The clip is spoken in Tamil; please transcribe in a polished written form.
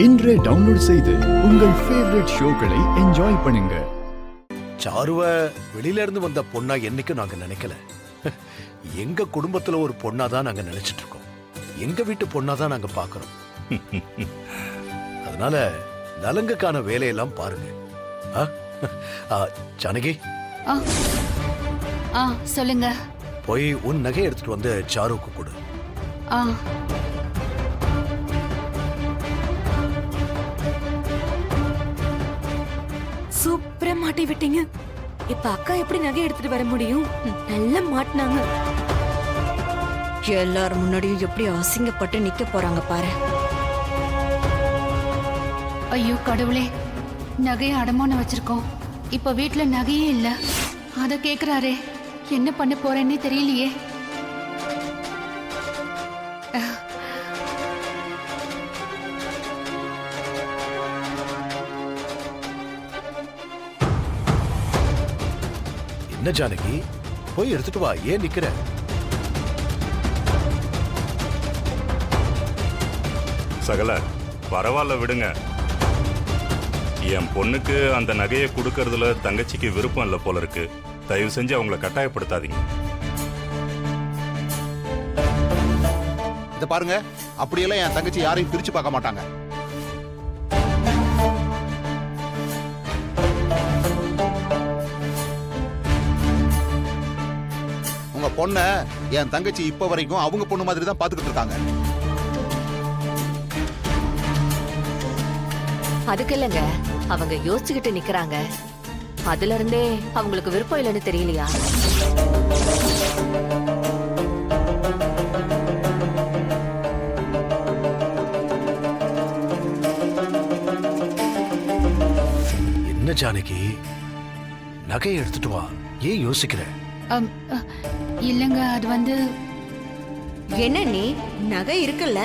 இன்றே டவுன்லோட் செய்து உங்கள் ஃபேவரட் ஷோக்களை என்ஜாய் பண்ணுங்க. சாருவ வெளியில இருந்து வந்த பொண்ணா என்னைக்கும் நாங்க நினைக்கல. எங்க குடும்பத்துல ஒரு பொண்ணா தான் நாங்க நினைச்சிட்டு இருக்கோம். எங்க வீட்டு பொண்ணா தான் நாங்க பாக்குறோம். அதனால நலங்குக்கான வேலையெல்லாம் பாருங்க. ஜானகி, சொல்லுங்க. போய் உன் நகை எடுத்துட்டு வந்து சாருக்கு கொடு. சூப்பரா மாட்டி விட்டீங்க. இப்ப அக்கா எப்படி நகை எடுத்துட்டு வர முடியும்? நல்லா மாட்டினாங்க. எல்லாரும் முன்னாடியும் எப்படி அசிங்கப்பட்டு நிக்க போறாங்க பாரு. ஐயோ கடவுளே, நகையை அடமானம் வச்சிருக்கோம். இப்ப வீட்டுல நகையே இல்ல. அத கேக்குறாரே, என்ன பண்ண போறேன்னே தெரியலையே. என்ன ஜானகி, போய் எடுத்துட்டு வா. ஏன் நிக்கிற? சகல பரவாயில்ல விடுங்க. என் பொண்ணுக்கு அந்த நகையை கொடுக்கறதுல தங்கச்சிக்கு விருப்பம் இல்லை போல இருக்கு. தயவு செஞ்சு அவங்கள கட்டாயப்படுத்தாதீங்க. இத பாருங்க, அப்படியெல்லாம் என் தங்கச்சி யாரையும் பிரிச்சு பார்க்க மாட்டாங்க. உங்க பொண்ண என் தங்கச்சி இப்ப வரைக்கும் அவங்க பொண்ணு மாதிரி தான் பாத்துக்கிட்டு இருக்காங்க. அதுக்கு இல்லங்க, அவங்க யோசிச்சுக்கிட்டு நிக்கிறாங்க. அதுல இருந்தே அவங்களுக்கு விருப்பம் இல்லைன்னு தெரியலையா? என்ன ஜானகி, நகையை எடுத்துட்டு வா. ஏன் யோசிக்கிற? இல்லங்க, அது வந்து என்ன நீ நகை இருக்குல்ல,